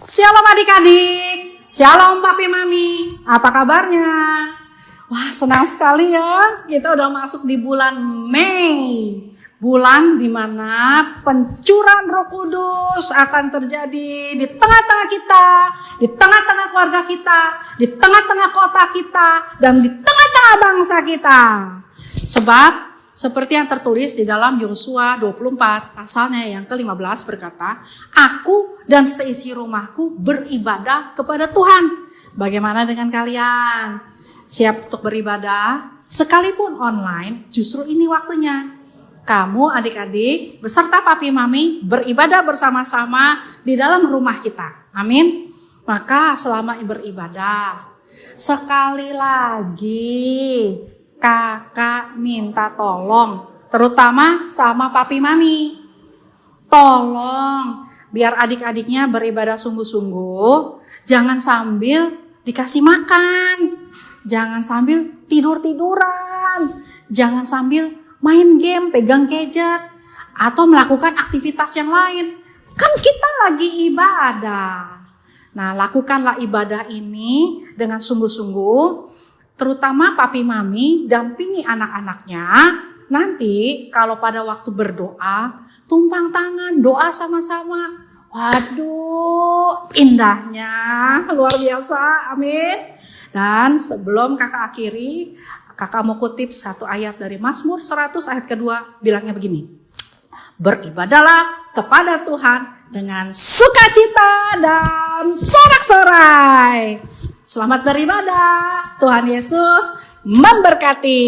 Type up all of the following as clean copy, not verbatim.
Shalom adik-adik, shalom papi mami, apa kabarnya? Wah, senang sekali ya, kita udah masuk di bulan Mei. Bulan dimana pencurahan Roh Kudus akan terjadi di tengah-tengah kita, di tengah-tengah keluarga kita, di tengah-tengah kota kita, dan di tengah-tengah bangsa kita. Sebab seperti yang tertulis di dalam Yosua 24 pasalnya yang ke-15 berkata, aku dan seisi rumahku beribadah kepada Tuhan. Bagaimana dengan kalian? Siap untuk beribadah? Sekalipun online, justru ini waktunya. Kamu adik-adik beserta papi mami beribadah bersama-sama di dalam rumah kita. Amin. Maka selama beribadah, sekali lagi kakak minta tolong, terutama sama papi mami. Tolong, biar adik-adiknya beribadah sungguh-sungguh, jangan sambil dikasih makan, jangan sambil tidur-tiduran, jangan sambil main game, pegang gadget, atau melakukan aktivitas yang lain. Kan kita lagi ibadah. Nah, lakukanlah ibadah ini dengan sungguh-sungguh, terutama papi mami dampingi anak-anaknya. Nanti kalau pada waktu berdoa, tumpang tangan, doa sama-sama. Waduh, indahnya, luar biasa, amin. Dan sebelum kakak akhiri, kakak mau kutip satu ayat dari Mazmur 100 ayat kedua, bilangnya begini. Beribadahlah kepada Tuhan dengan sukacita dan sorak-sorai. Selamat beribadah, Tuhan Yesus memberkati.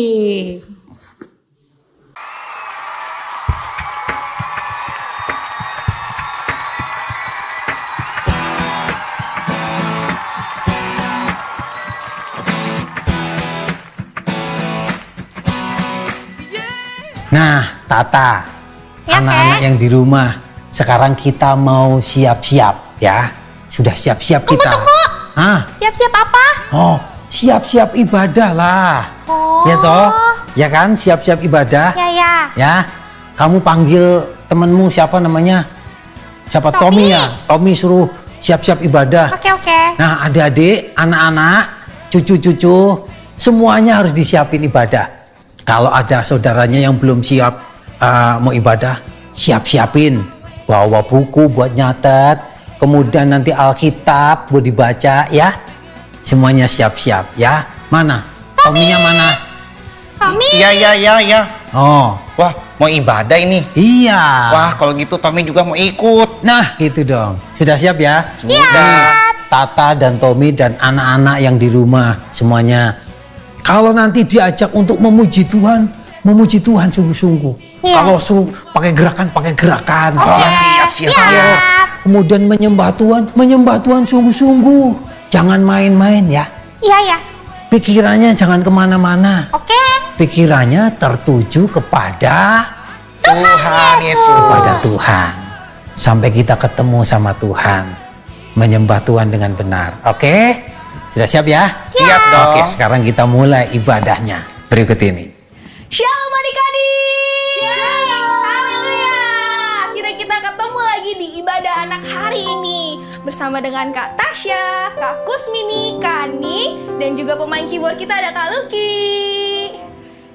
Nah, Tata, ya, anak-anak yang di rumah, sekarang kita mau siap-siap ya. Sudah siap-siap kita. Tunggu. Hah? Siap-siap apa? Oh, siap-siap ibadah lah. Oh. Ya toh? Ya kan, siap-siap ibadah. Ya. Ya. Kamu panggil temenmu siapa namanya? Siapa? Tommy ya? Tommy suruh siap-siap ibadah. Oke. Nah, adik-adik, anak-anak, cucu-cucu, semuanya harus disiapin ibadah. Kalau ada saudaranya yang belum siap mau ibadah, siap-siapin. Bawa buku buat nyatet, kemudian nanti Alkitab buat dibaca ya. Semuanya siap-siap ya. Mana? Tommy-nya mana? Tommy? Iya. Oh. Wah, mau ibadah ini. Iya. Wah, kalau gitu Tommy juga mau ikut. Nah, gitu dong. Sudah siap ya? Sudah. Tata dan Tommy dan anak-anak yang di rumah semuanya. Kalau nanti diajak untuk memuji Tuhan sungguh-sungguh. Iya. Kalau suruh pakai gerakan. Oh, Ya. siap. Kemudian menyembah Tuhan sungguh-sungguh. Jangan main-main ya. Iya. Pikirannya jangan kemana-mana. Oke. Pikirannya tertuju kepada Tuhan Yesus. kepada Tuhan. Sampai kita ketemu sama Tuhan. Menyembah Tuhan dengan benar. Oke? Sudah siap ya? Siap dong. Oke, sekarang kita mulai ibadahnya. Berikut ini. Shalom adik-adik. Haleluya. Akhirnya kita ketemu lagi di ibadah anak hari ini bersama dengan Kak Tasya, Kak Kusmini, Kak Ani, dan juga pemain keyboard kita ada Kak Lucky.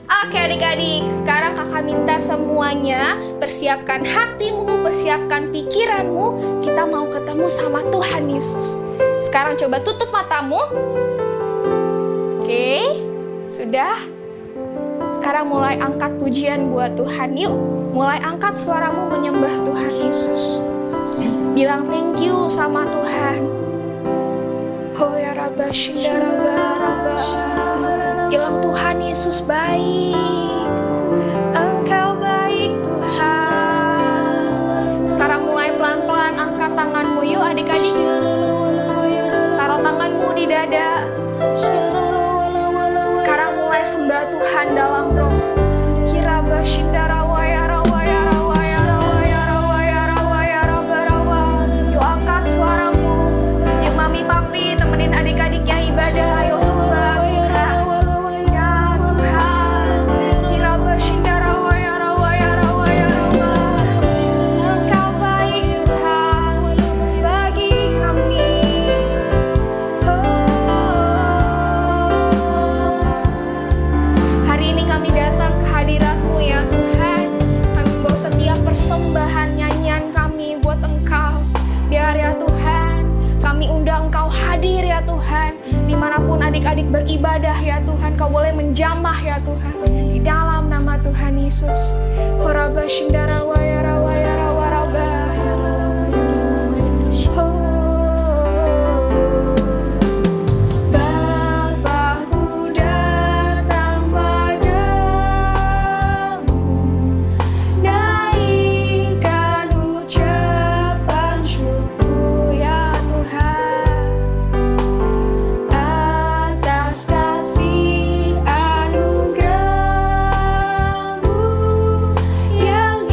Oke adik-adik, sekarang kakak minta semuanya persiapkan hatimu, persiapkan pikiranmu. Kita mau ketemu sama Tuhan Yesus. Sekarang coba tutup matamu. Oke, sudah. Sekarang mulai angkat pujian buat Tuhan yuk. Mulai angkat suaramu menyembah Tuhan Yesus. Bilang thank you sama Tuhan. Oh ya Rabba Shinda Rabba. Bilang Tuhan Yesus baik. Engkau baik Tuhan. Sekarang mulai pelan-pelan angkat tanganmu yuk adik-adik. Taruh tanganmu di dada. Sekarang mulai sembah Tuhan dalam roh. Kiraba Shindara Waya Rawaya Rawaya Rawaya Rawaya Rawaya Rawa. Yuk angkat suaramu. Yuk mami papi temenin adik-adiknya ibadah. Ayo sembah Tuhan. Ya Tuhan. jamah ya Tuhan. Di dalam nama Tuhan Yesus. Horaba shindara wayara wayara waraba. Bapakku datang padamu, naikkan ucapan syukur ya Tuhan, atas kasih anugerah-Mu yang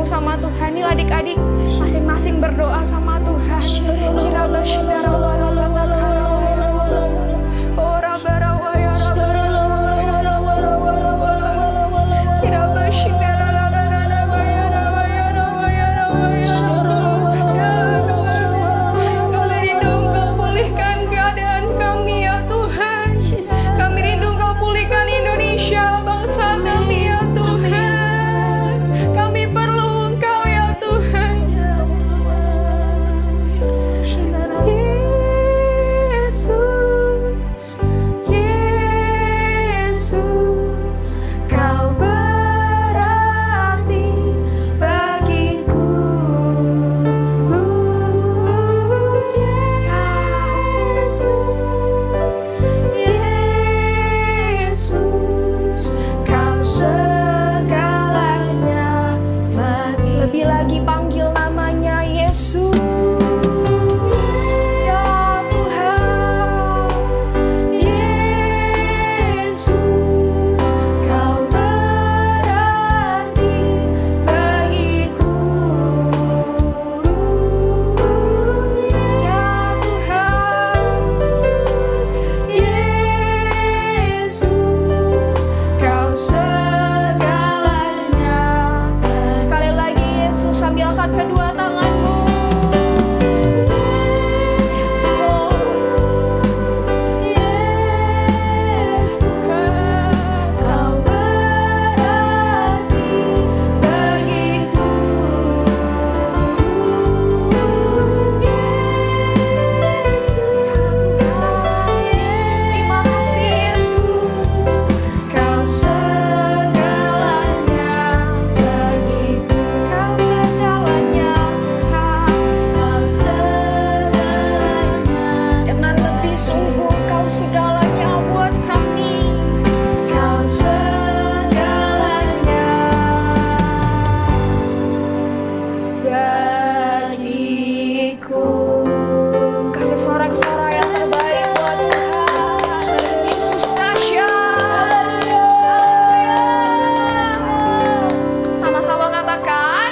sama Tuhan. Yuk adik-adik, masing-masing berdoa sama Tuhan. Kami rindu Engkau pulihkan keadaan kami ya Tuhan. Kami rindu Engkau pulihkan Indonesia, bangsa kami ya Tuhan. Kami perlu Engkau ya Tuhan. Yesus, Yesus, Kau berarti bagiku. Yesus, Kau segalanya bagi. Lebih lagi panggil namanya Yesus. Ya Tuhan, Yesus, Kau berarti bagiku. Ya Tuhan, Yesus, Kau segalanya. Sekali lagi Yesus, sambil angkat kedua tanganmu. Yes, Lord. Yesus, Kau berarti bagiku. Terima kasih Yesus, Kau segalanya bagiku. Kau segalanya, Kau segalanya. Dengan lebih sungguh Kau segalanya buat kami. Kau segalanya bagiku. Kasih sorak-sorai yang terbaik buat Tuhan. Yesus dahsyat. Sama-sama katakan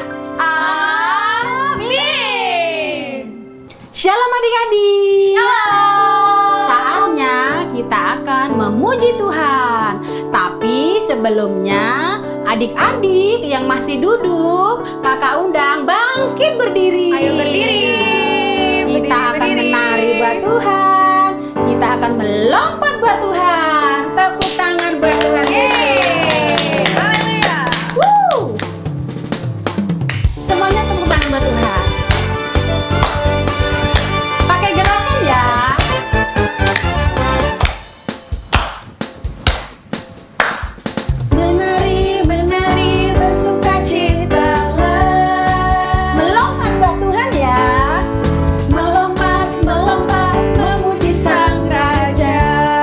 amin. Shalom adik-adik. Shalom. Saatnya kita akan memuji Tuhan. Tapi sebelumnya, adik-adik yang masih duduk, kakak undang bangkit berdiri. Ayo berdiri. Kita akan Berdiri. menari buat Tuhan. Kita akan melompat buat Tuhan. Tepuk tangan buat Tuhan Yesus. Haleluya. Woo! Semuanya tepuk tangan buat Tuhan. Pakai gerakan ya. Menari, menari, bersukacitalah. Melompat buat Tuhan ya. Melompat, melompat, memuji Sang Raja.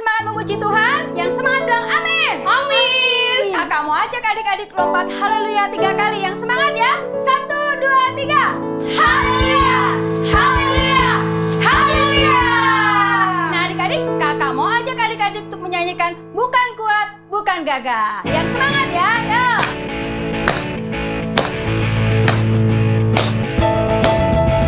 semangat memuji Tuhan? Yang semangat bilang amin. Amin. Nah, kamu ajak adik-adik lompat haleluya 3 kali. Yang semangat ya. 1, 2, 3. Haleluya. Haleluya. Haleluya. Nah, adik-adik, kakak mau ajak adik-adik untuk menyanyikan bukan kuat, bukan gagah. Yang semangat ya. Yuk.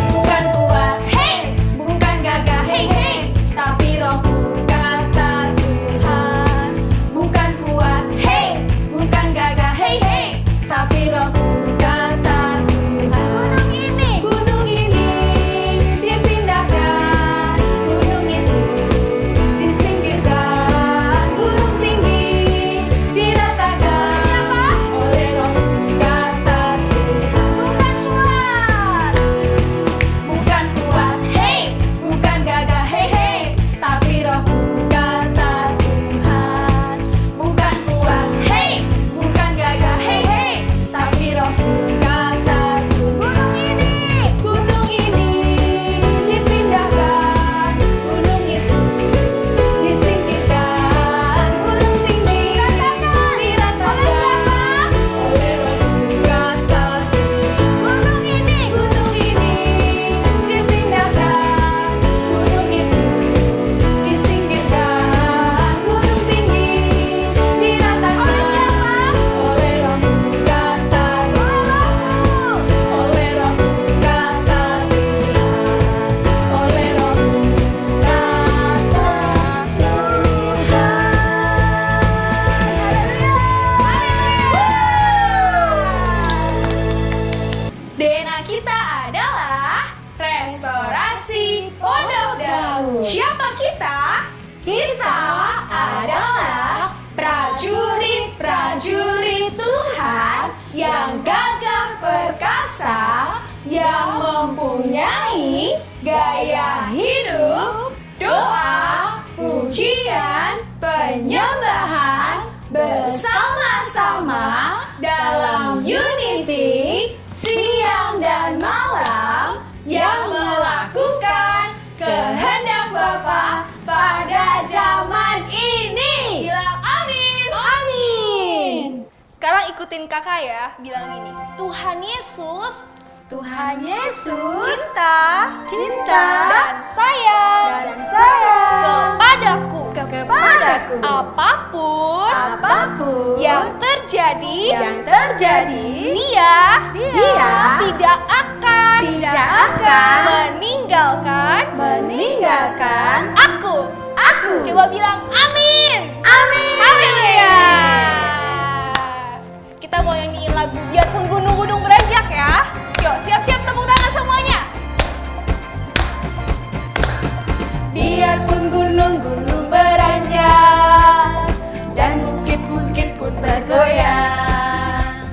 Bukan kuat, hey, bukan gagah, hey, hey, tapi rohku kata Tuhan. Bukan kuat, hey, bukan gagah, hey, hey, tapi rohku kata Tuhan. Gunung ini dipindahkan, gunung itu disingkirkan, gunung tinggi diratakan oleh roh kata Tuhan. Bukan kuat, hey, bukan gagah, hey, hey, tapi rohku kata Tuhan. Bukan kuat, hey, bukan gagah, hey, hey, tapi rohku kata Tuhan. Gunung ini dipindahkan, gunung itu disingkirkan, gunung tinggi diratakan oleh roh kata Tuhan. Gunung ini dipindahkan, gunung itu disingkirkan, gunung tinggi diratakan oleh roh kata Tuhan. Oleh roh kata Tuhan. Oleh roh DNA kita adalah Restorasi Pondok Daun. Siapa kita? Kita adalah prajurit-prajurit Tuhan yang gagah perkasa, yang mempunyai gaya hidup, doa, pujian, penyembahan bersama-sama dalam unity siang dan malam, yang melakukan kehendak Bapa pada zaman ini. Bilang amin. Amin. Sekarang ikutin kakak ya, bilang gini. Tuhan Yesus, Tuhan Yesus cinta dan sayang kepadaku apapun yang terjadi dia tidak akan meninggalkan aku. Coba bilang amin. Haleluya. Kita mau nyanyiin lagu Biarpun Gunung-gunung Beranjak ya. Yuk, siap-siap tepuk tangan semuanya. Biarpun gunung-gunung beranjak dan bukit-bukit pun bergoyang,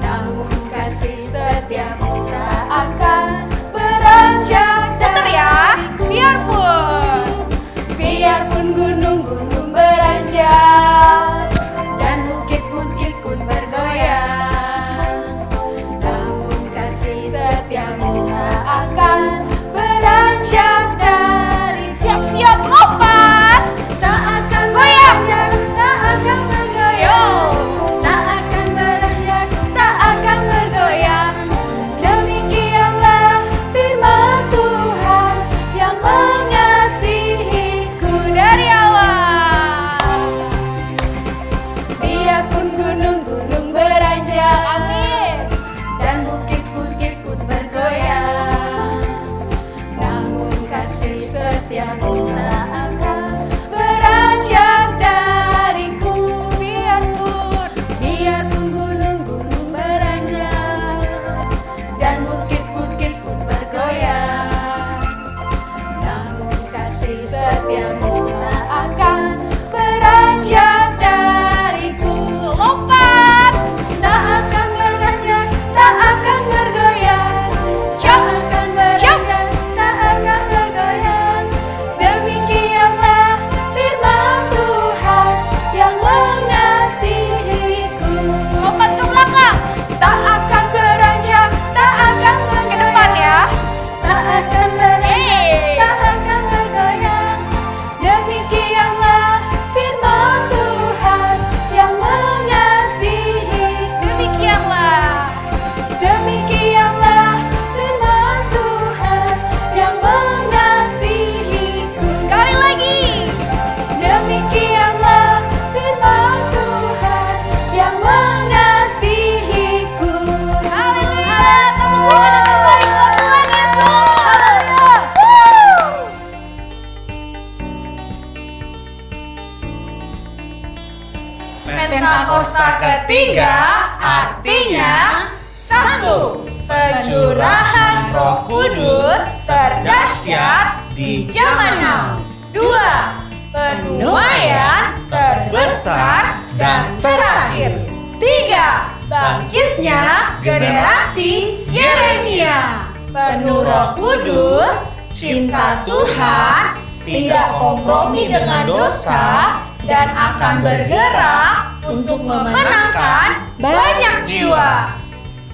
namun kasih setiamu tak akan beranjak. Tetap ya, biarpun gunung-gunung Pentakosta ketiga artinya 1. Pencurahan Roh Kudus terdahsyat di zaman now. 2. Penuaian terbesar dan terakhir. 3. Bangkitnya generasi Yeremia. Penuh Roh Kudus, cinta Tuhan, tidak kompromi dengan dosa, dan akan bergerak untuk memenangkan banyak jiwa.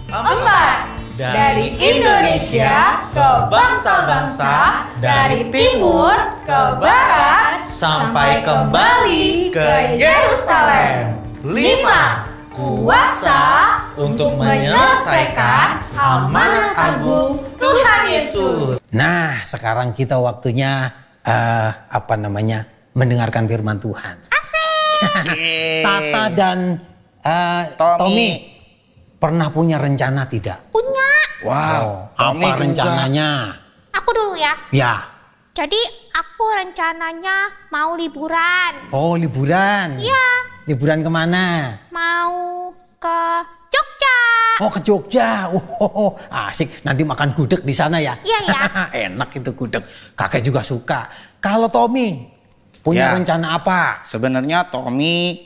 4. Dari Indonesia ke bangsa-bangsa, dari timur ke barat, sampai kembali ke Yerusalem. 5. Kuasa untuk menyelesaikan amanat agung Tuhan Yesus. Nah, sekarang kita waktunya mendengarkan firman Tuhan. Yeay. Tata dan Tommy pernah punya rencana tidak? Punya. Wow, Tommy apa juga. rencananya? Aku dulu ya. Ya. Jadi aku rencananya mau liburan. Oh, liburan. Iya. Liburan kemana? Mau ke Jogja. Oh, ke Jogja. Oh, asik. Nanti makan gudeg di sana ya? Iya, ya. Enak itu gudeg. Kakek juga suka. Kalau Tommy punya Ya. rencana apa? Sebenarnya Tommy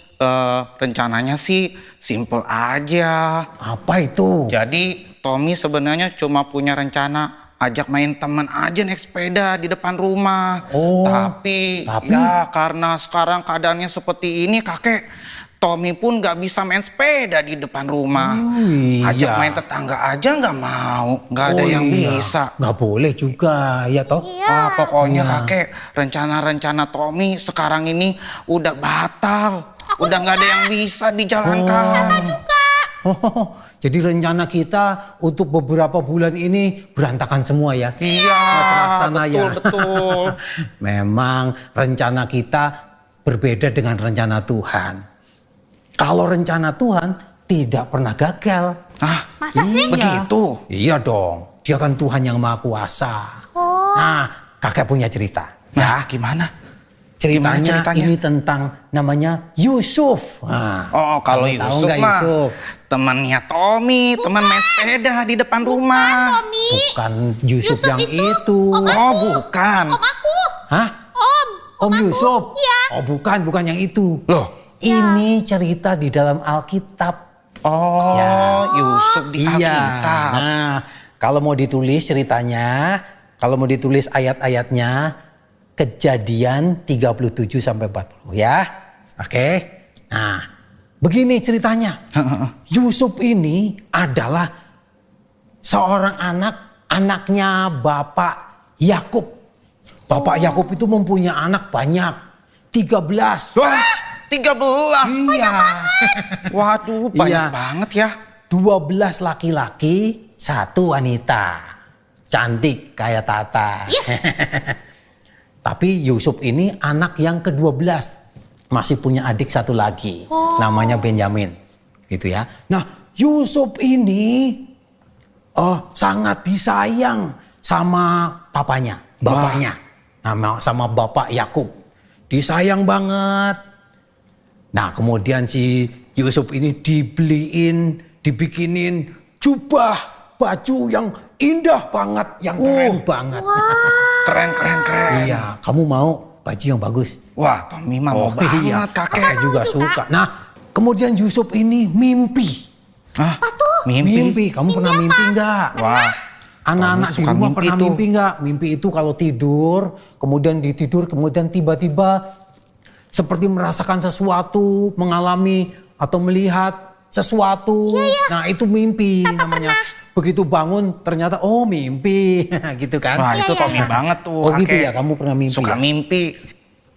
rencananya sih simple aja. Apa itu? Jadi Tommy sebenarnya cuma punya rencana ajak main teman aja naik sepeda di depan rumah. Oh, Tapi ya karena sekarang keadaannya seperti ini kakek, Tommy pun nggak bisa main sepeda di depan rumah. iya. Ajak main tetangga aja nggak mau, nggak ada yang bisa. Nggak boleh juga, ya toh? Iya. Pokoknya Iya. kakek, rencana-rencana Tommy sekarang ini udah batal. Udah nggak ada yang bisa dijalankan. Oh, jadi rencana kita untuk beberapa bulan ini berantakan semua ya? Iya, Nggak terlaksana ya? betul. Memang rencana kita berbeda dengan rencana Tuhan. Kalau rencana Tuhan tidak pernah gagal. Ah, Masa sih? begitu? Iya dong, dia kan Tuhan yang Maha Kuasa. Oh. Nah, kakek punya cerita. Nah, gimana? Ceritanya, Gimana ceritanya? ini tentang namanya Yusuf. Nah, Oh, kalau kamu tahu Yusuf nggak mah Yusuf? temannya Tommy, teman main sepeda di depan rumah. Tommy. Bukan Yusuf yang itu. Oh, bukan. Om aku. Hah? Om Yusuf? Iya. Oh, bukan yang itu. Loh, Ini cerita di dalam Alkitab. oh, Ya. Yusuf di Iya. Alkitab. Nah, kalau mau ditulis ceritanya, kalau mau ditulis ayat-ayatnya, Kejadian 37 sampai 40 ya. Oke. Nah, begini ceritanya. Yusuf ini adalah seorang anaknya Bapak Yakub. Bapak Yakub itu mempunyai anak banyak. 13. Wah, 13. Iya. Waduh, banyak Iya. banget ya. 12 laki-laki, 1 wanita. Cantik kayak Tata. Tapi Yusuf ini anak yang ke-12. Masih punya adik 1 lagi. Namanya Benyamin. Gitu ya. Nah, Yusuf ini sangat disayang sama papanya, bapaknya. Sama Bapak Yakub. Disayang banget. Nah, kemudian si Yusuf ini dibikinin jubah, baju yang indah banget, yang keren banget. Keren. Iya, kamu mau baju yang bagus? Wah, Tommy mah mau banget kakek. Kakek juga suka. Nah, kemudian Yusuf ini mimpi. Hah? Mimpi? Kamu pernah mimpi nggak? Wah, Anak-anak di Tommy suka rumah mimpi pernah tuh. mimpi nggak? Mimpi itu kalau tidur, kemudian kemudian tiba-tiba seperti merasakan sesuatu, mengalami atau melihat sesuatu. Nah, itu mimpi namanya. Begitu bangun ternyata mimpi gitu kan. Wah, itu Tommy banget tuh Oh kakek. gitu ya, kamu pernah mimpi Suka ya? mimpi.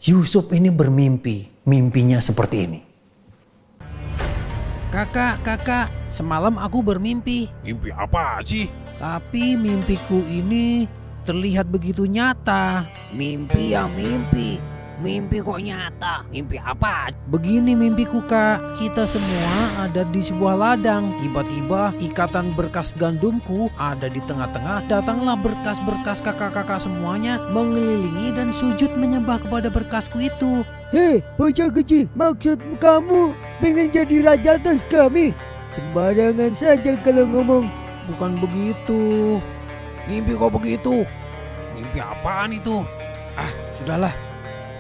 Yusuf ini bermimpi, mimpinya seperti ini. Kakak, semalam aku bermimpi. Mimpi apa sih? Tapi mimpiku ini terlihat begitu nyata. Mimpi ya mimpi. Mimpi kok nyata. Mimpi apa? Begini mimpiku kak, kita semua ada di sebuah ladang. Tiba-tiba ikatan berkas gandumku ada di tengah-tengah. Datanglah berkas-berkas kakak-kakak semuanya mengelilingi dan sujud menyembah kepada berkasku itu. Hei, bocah kecil, maksud kamu pengen jadi raja atas kami? Sembarangan saja kalau ngomong. Bukan begitu. Mimpi kok begitu? Mimpi apaan itu? Ah, sudahlah.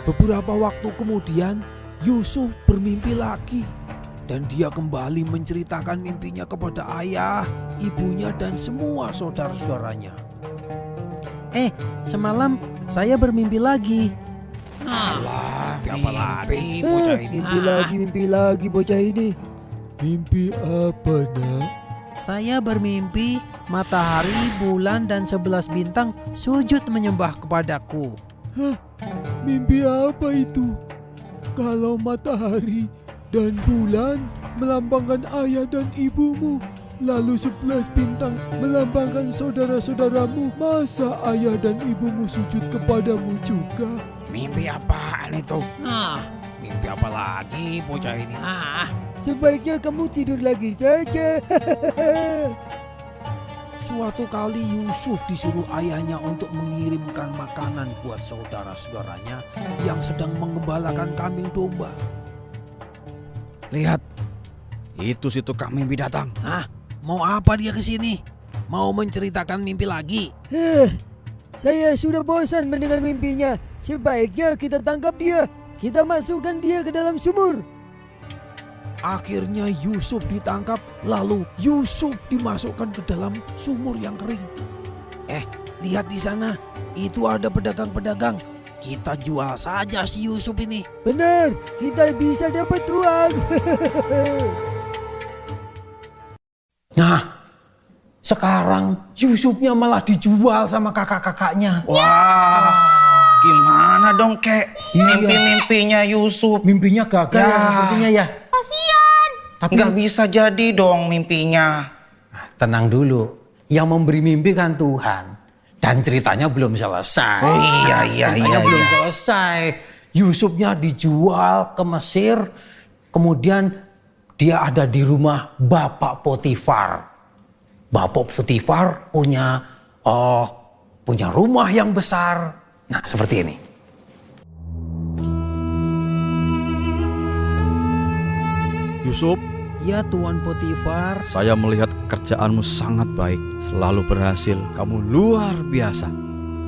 Beberapa waktu kemudian, Yusuf bermimpi lagi. Dan dia kembali menceritakan mimpinya kepada ayah, ibunya, dan semua saudara-saudaranya. Semalam saya bermimpi lagi. Alah, Mimpi apa lagi bocah ini? Mimpi lagi bocah ini. Mimpi apa, Nak? Saya bermimpi matahari, bulan, dan 11 bintang sujud menyembah kepadaku. Hah? Mimpi apa itu? Kalau matahari dan bulan melambangkan ayah dan ibumu, lalu 11 bintang melambangkan saudara-saudaramu, masa ayah dan ibumu sujud kepadamu juga? mimpi apaan itu? Mimpi apa lagi bocah ini? Sebaiknya kamu tidur lagi saja. Suatu kali Yusuf disuruh ayahnya untuk mengirimkan makanan buat saudara-saudaranya yang sedang mengembalakan kambing domba. Lihat, itu si tukang mimpi datang. Mau apa dia ke sini? Mau menceritakan mimpi lagi? Saya sudah bosan mendengar mimpinya. Sebaiknya kita tangkap dia. Kita masukkan dia ke dalam sumur. Akhirnya Yusuf ditangkap, lalu Yusuf dimasukkan ke dalam sumur yang kering. Lihat di sana, itu ada pedagang-pedagang. Kita jual saja si Yusuf ini. Benar, kita bisa dapat uang. Nah, sekarang Yusufnya malah dijual sama kakak-kakaknya. Wah, gimana dong kek? Mimpi-mimpinya Yusuf. Mimpinya gagal ya, sepertinya ya. Kasian. Tapi Nggak bisa jadi dong mimpinya. tenang dulu, yang memberi mimpi kan Tuhan. Dan ceritanya belum selesai. Ceritanya belum selesai. Yusufnya dijual ke Mesir, kemudian dia ada di rumah Bapak Potifar. Bapak Potifar punya rumah yang besar. Nah, seperti ini. Yusuf, Ya Tuan Potifar, saya melihat kerjaanmu sangat baik, selalu berhasil, kamu luar biasa.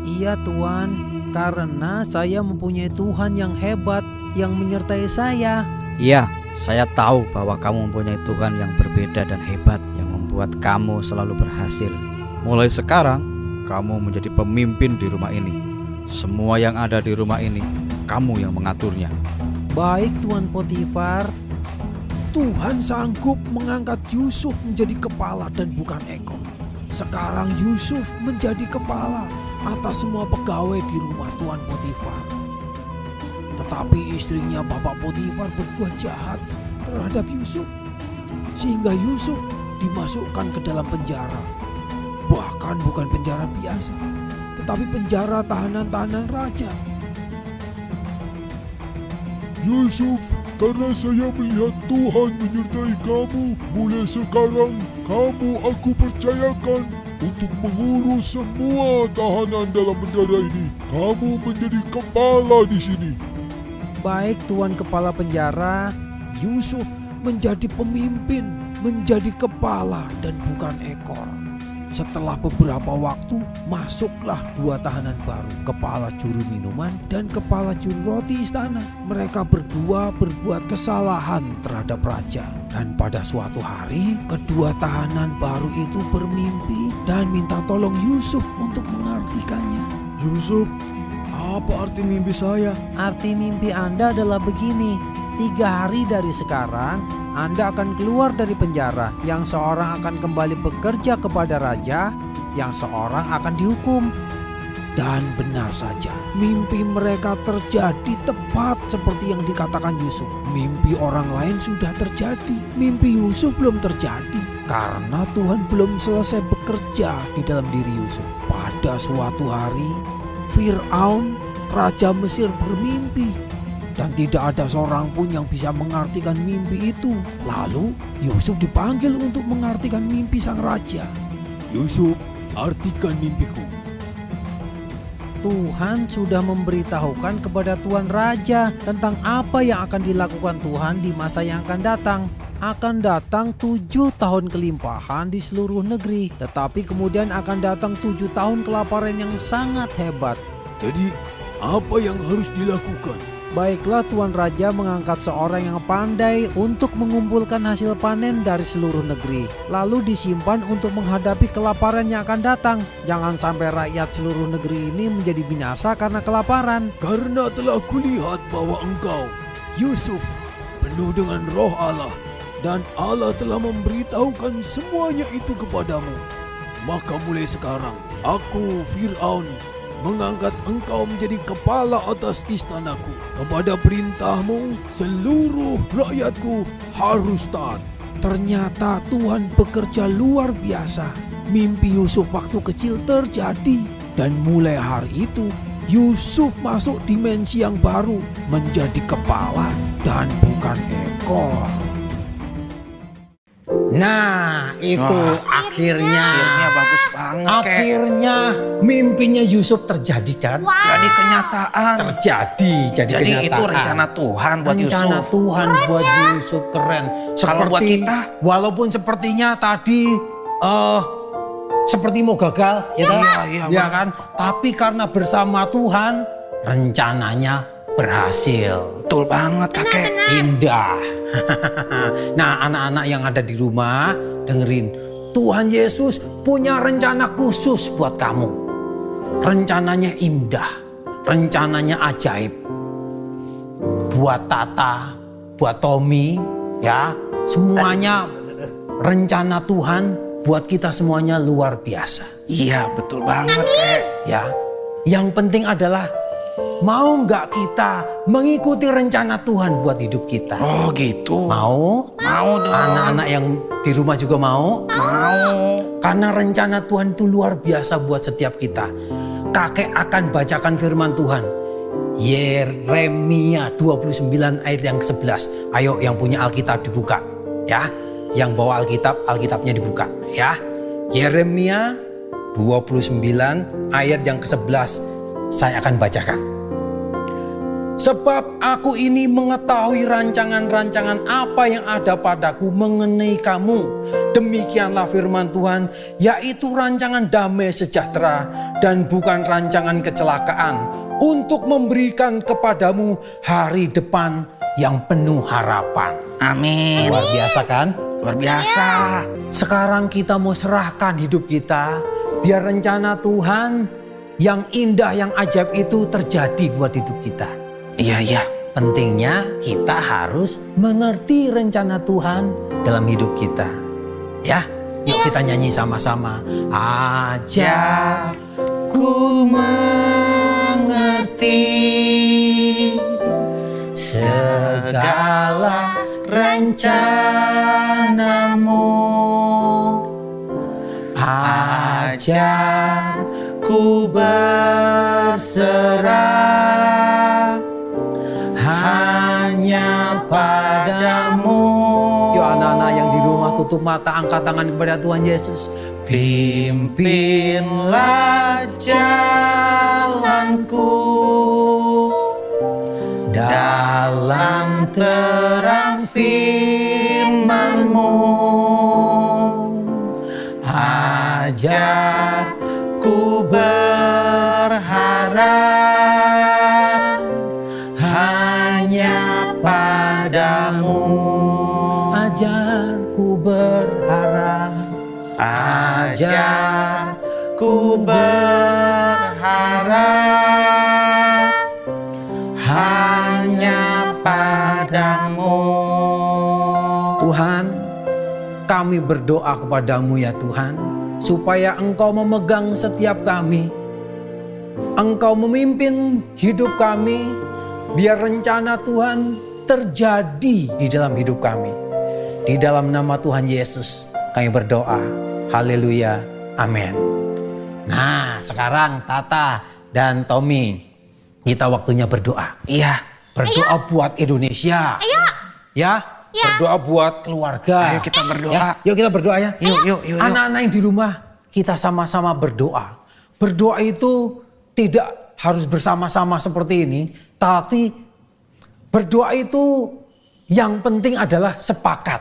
iya Tuan, karena saya mempunyai Tuhan yang hebat yang menyertai saya. Iya, saya tahu bahwa kamu mempunyai Tuhan yang berbeda dan hebat yang membuat kamu selalu berhasil. Mulai sekarang, kamu menjadi pemimpin di rumah ini. Semua yang ada di rumah ini, kamu yang mengaturnya. Baik Tuan Potifar. Tuhan sanggup mengangkat Yusuf menjadi kepala dan bukan ekor. Sekarang Yusuf menjadi kepala atas semua pegawai di rumah Tuan Potifar. Tetapi istrinya Bapak Potifar berbuat jahat terhadap Yusuf, sehingga Yusuf dimasukkan ke dalam penjara. Bahkan bukan penjara biasa, tetapi penjara tahanan-tahanan raja. Yusuf, karena saya melihat Tuhan menyertai kamu, mulai sekarang kamu aku percayakan untuk mengurus semua tahanan dalam penjara ini. Kamu menjadi kepala di sini. Baik Tuan Kepala Penjara, Yusuf menjadi pemimpin, menjadi kepala dan bukan ekor. Setelah beberapa waktu, masuklah dua tahanan baru, kepala juru minuman dan kepala juru roti istana. Mereka berdua berbuat kesalahan terhadap raja. Dan pada suatu hari, kedua tahanan baru itu bermimpi dan minta tolong Yusuf untuk mengartikannya. Yusuf, apa arti mimpi saya? Arti mimpi Anda adalah begini, 3 hari dari sekarang, Anda akan keluar dari penjara, yang seorang akan kembali bekerja kepada raja, yang seorang akan dihukum. Dan benar saja, mimpi mereka terjadi tepat seperti yang dikatakan Yusuf. Mimpi orang lain sudah terjadi, mimpi Yusuf belum terjadi. Karena Tuhan belum selesai bekerja di dalam diri Yusuf. Pada suatu hari, Fir'aun, Raja Mesir bermimpi. Dan tidak ada seorang pun yang bisa mengartikan mimpi itu. Lalu Yusuf dipanggil untuk mengartikan mimpi sang raja. Yusuf, artikan mimpiku. Tuhan sudah memberitahukan kepada Tuan Raja tentang apa yang akan dilakukan Tuhan di masa yang akan datang. Akan datang 7 tahun kelimpahan di seluruh negeri, tetapi kemudian akan datang 7 tahun kelaparan yang sangat hebat. Jadi, apa yang harus dilakukan? Baiklah, Tuan Raja mengangkat seorang yang pandai untuk mengumpulkan hasil panen dari seluruh negeri, lalu disimpan untuk menghadapi kelaparan yang akan datang. Jangan sampai rakyat seluruh negeri ini menjadi binasa karena kelaparan. Karena telah kulihat bahwa engkau, Yusuf, penuh dengan roh Allah, dan Allah telah memberitahukan semuanya itu kepadamu. Maka mulai sekarang, aku, Fir'aun, mengangkat engkau menjadi kepala atas istanaku. Kepada perintahmu, seluruh rakyatku harus taat. Ternyata Tuhan bekerja luar biasa. Mimpi Yusuf waktu kecil terjadi. Dan mulai hari itu, Yusuf masuk dimensi yang baru, menjadi kepala dan bukan ekor. Nah, itu akhirnya bagus banget. Akhirnya mimpinya Yusuf terjadi kan? Jadi kenyataan. Jadi kenyataan. Itu rencana Tuhan buat Yusuf. Rencana Tuhan buat Yusuf, keren. Kalau buat kita, walaupun sepertinya tadi seperti mau gagal, ya kan? Tapi karena bersama Tuhan, rencananya berhasil. Betul banget, kakek. Indah. Nah, anak-anak yang ada di rumah, dengerin. Tuhan Yesus punya rencana khusus buat kamu. Rencananya indah. Rencananya ajaib. Buat Tata, buat Tommy, ya. Semuanya rencana Tuhan buat kita semuanya luar biasa. Iya, betul banget, Kek. Ya. Yang penting adalah mau nggak kita mengikuti rencana Tuhan buat hidup kita? Oh gitu. Mau? Mau dong. Anak-anak yang di rumah juga mau? Mau. Karena rencana Tuhan itu luar biasa buat setiap kita. Kakek akan bacakan firman Tuhan. Yeremia 29 ayat yang ke-11. Ayo yang punya Alkitab dibuka. Ya. Yang bawa Alkitabnya dibuka. Ya. Yeremia 29 ayat yang ke-11. Saya akan bacakan. Sebab aku ini mengetahui rancangan-rancangan apa yang ada padaku mengenai kamu. Demikianlah firman Tuhan, yaitu rancangan damai sejahtera dan bukan rancangan kecelakaan, untuk memberikan kepadamu hari depan yang penuh harapan. Amin. Luar biasa kan? Luar biasa. Sekarang kita mau serahkan hidup kita, biar rencana Tuhan yang indah, yang ajaib itu terjadi buat hidup kita. Iya. Pentingnya kita harus mengerti rencana Tuhan dalam hidup kita. Ya, yuk kita nyanyi sama-sama. Ajarku mengerti segala rencanamu. Ajarku berserah hanya padamu. Yuk anak-anak yang di rumah tutup mata, angkat tangan kepada Tuhan Yesus. Pimpinlah jalanku dalam terang firman-Mu. Ajarku berharap hanya padamu. Ajarku berharap. Ajarku berharap hanya padamu. Tuhan, kami berdoa kepadamu ya Tuhan, supaya Engkau memegang setiap kami. Engkau memimpin hidup kami, biar rencana Tuhan terjadi di dalam hidup kami. Di dalam nama Tuhan Yesus kami berdoa. Haleluya. Amin. Nah, sekarang Tata dan Tommy, kita waktunya berdoa. Iya. Berdoa buat Indonesia. Ayo. Ya. Berdoa buat keluarga. Ayo kita berdoa. Ya, yuk kita berdoa ya. Yuk. Anak-anak yang di rumah, kita sama-sama berdoa. Berdoa itu tidak harus bersama-sama seperti ini, tapi berdoa itu yang penting adalah sepakat.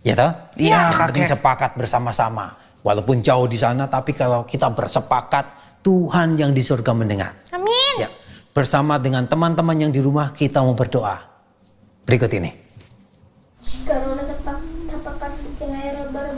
Ya toh? Iya, yang penting kakek. sepakat bersama-sama. Walaupun jauh di sana, tapi kalau kita bersepakat, Tuhan yang di surga mendengar. Amin. Ya, bersama dengan teman-teman yang di rumah kita mau berdoa. Berikut ini. Karena tapakah sekenai bara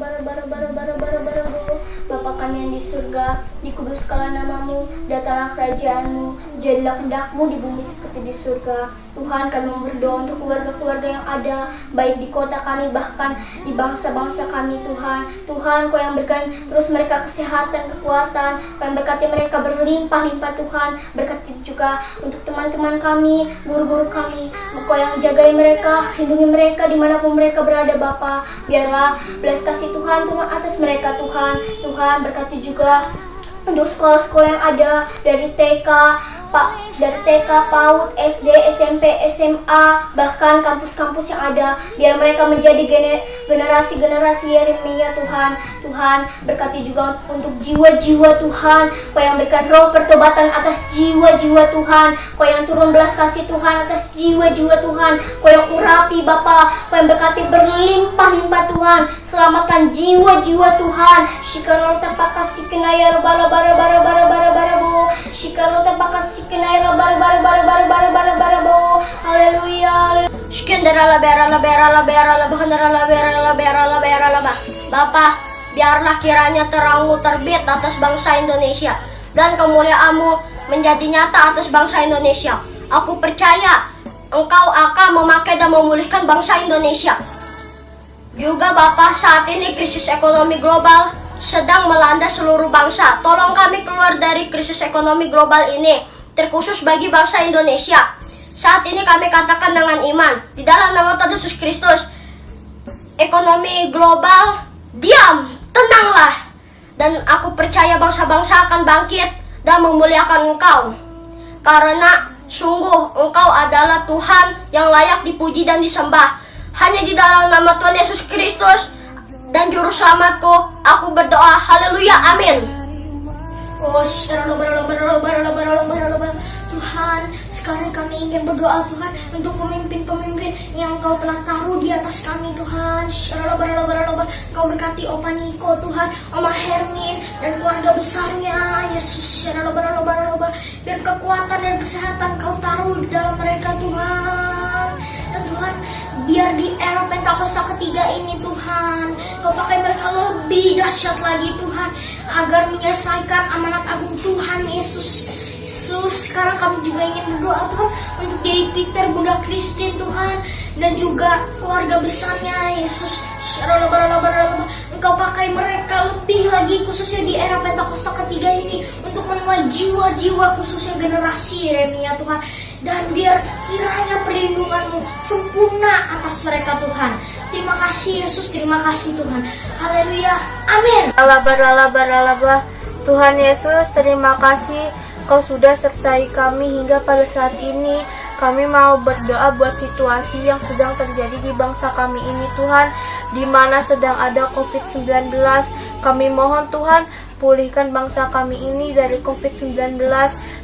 Bapa kami yang di surga, dikuduskanlah namamu, datanglah kerajaanmu, jadilah kehendakmu di bumi seperti di surga. Tuhan, kami berdoa untuk keluarga-keluarga yang ada, baik di kota kami, bahkan di bangsa-bangsa kami, Tuhan. Tuhan, Kau yang berikan terus mereka kesehatan, kekuatan, Kau yang berkati mereka berlimpah-limpah, Tuhan. Berkati juga untuk teman-teman kami, guru-guru kami, Kau yang jagai mereka, lindungi mereka dimanapun mereka berada, Bapa. Biarlah belas kasih Tuhan turun atas mereka, Tuhan. Tuhan, berkati juga untuk sekolah-sekolah yang ada dari TK, dari TK, PAUD, SD, SMP, SMA, bahkan kampus-kampus yang ada, biar mereka menjadi generasi-generasi Yeremia, Tuhan. Tuhan, berkati juga untuk jiwa-jiwa, Tuhan. Kau yang berikan roh pertobatan atas jiwa-jiwa, Tuhan. Kau yang turun belas kasih, Tuhan, atas jiwa-jiwa, Tuhan. Kau yang urapi, Bapa. Kau yang berkati berlimpah-limpah, Tuhan. Selamatkan jiwa-jiwa, Tuhan. Shikarol terpakasih kenaya bara-bara-bara-bara-bara-bara-bo. Shikarol terpakasih kenaya bara-bara-bara-bara-bara-bara-bara-bo. Haleluya. Shikendera bera la bera la bera la bera la bera la bera la bera la. Bapa, biarlah kiranya terangmu terbit atas bangsa Indonesia dan kemuliaan-Mu menjadi nyata atas bangsa Indonesia. Aku percaya Engkau akan memakai dan memulihkan bangsa Indonesia. Juga Bapa, saat ini krisis ekonomi global sedang melanda seluruh bangsa. Tolong kami keluar dari krisis ekonomi global ini, terkhusus bagi bangsa Indonesia. Saat ini kami katakan dengan iman, di dalam nama Tuhan Yesus Kristus, ekonomi global, diam, tenanglah. Dan aku percaya bangsa-bangsa akan bangkit dan memuliakan Engkau. Karena sungguh Engkau adalah Tuhan yang layak dipuji dan disembah. Hanya di dalam nama Tuhan Yesus Kristus dan Juru Selamatku, aku berdoa. Haleluya, amin. Tuhan, sekarang kami ingin berdoa, Tuhan, untuk pemimpin-pemimpin yang Engkau telah taruh di atas kami, Tuhan. Engkau berkati Opa Niko, Tuhan, Oma Hermin, dan keluarga besarnya, Yesus. Biar kekuatan dan kesehatan Kau taruh di dalam mereka, Tuhan. Dan Tuhan, biar di era Pentakosta ketiga ini, Tuhan, Kau pakai mereka lebih dahsyat lagi, Tuhan, agar menyelesaikan amanat agung Tuhan, Yesus. Yesus, sekarang kami juga ingin berdoa, Tuhan, untuk Dedi Peter, Bunda Christine, Tuhan, dan juga keluarga besarnya, Yesus. Engkau pakai mereka lebih lagi, khususnya di era Pentakosta ketiga ini, untuk menuai jiwa-jiwa, khususnya generasi Yeremia, Tuhan. Dan biar kiranya perlindungan-Mu sempurna atas mereka, Tuhan. Terima kasih, Yesus. Terima kasih, Tuhan. Haleluya. Amin. Tuhan Yesus, terima kasih Kau sudah sertai kami hingga pada saat ini. Kami mau berdoa buat situasi yang sedang terjadi di bangsa kami ini, Tuhan, di mana sedang ada COVID-19. Kami mohon, Tuhan, pulihkan bangsa kami ini dari COVID-19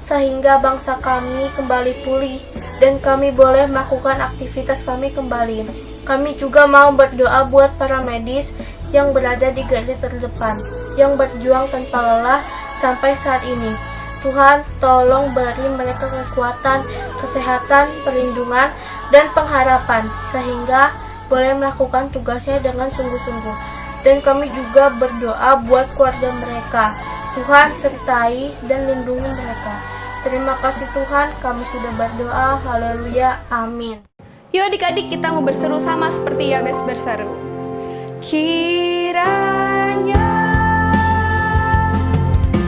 sehingga bangsa kami kembali pulih dan kami boleh melakukan aktivitas kami kembali. Kami juga mau berdoa buat para medis yang berada di garda terdepan, yang berjuang tanpa lelah sampai saat ini. Tuhan, tolong beri mereka kekuatan, kesehatan, perlindungan, dan pengharapan sehingga boleh melakukan tugasnya dengan sungguh-sungguh. Dan kami juga berdoa buat keluarga mereka. Tuhan, sertai dan lindungi mereka. Terima kasih Tuhan, kami sudah berdoa. Haleluya, amin. Yuk adik-adik, kita mau berseru sama seperti Yabes berseru. Kiranya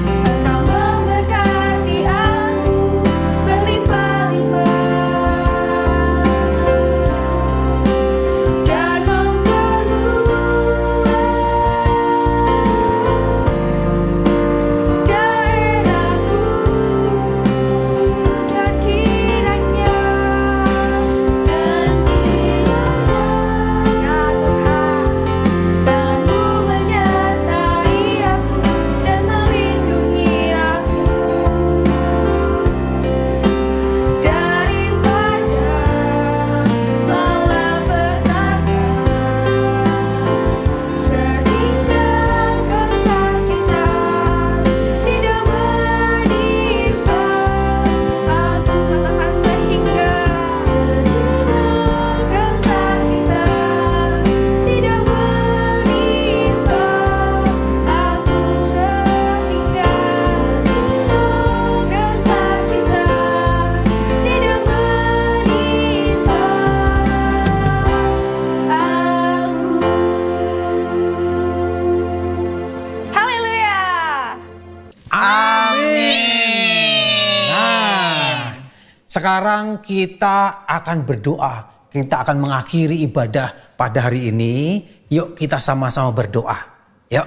Engkau memberkati aku berlimpah-limpah dan memperluas daerahku, dan kiranya ya Tuhan, dan-Mu menyertai Sekarang kita akan berdoa. Kita akan mengakhiri ibadah pada hari ini. Yuk kita sama-sama berdoa. Yuk.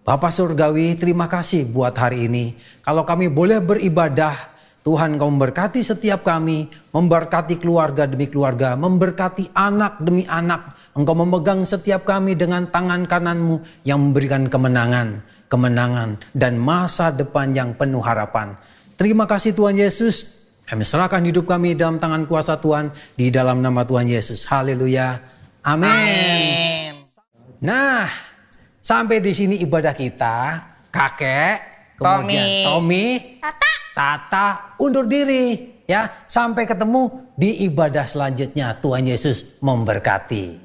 Bapa Surgawi, terima kasih buat hari ini. Kalau kami boleh beribadah, Tuhan Engkau memberkati setiap kami, memberkati keluarga demi keluarga, memberkati anak demi anak. Engkau memegang setiap kami dengan tangan kanan-Mu yang memberikan kemenangan, dan masa depan yang penuh harapan. Terima kasih Tuhan Yesus. Kami serahkan hidup kami dalam tangan kuasa Tuhan, di dalam nama Tuhan Yesus. Haleluya. Amin. Nah, sampai di sini ibadah kita. Kakek, kemudian Tommy, Tata undur diri ya. Sampai ketemu di ibadah selanjutnya. Tuhan Yesus memberkati.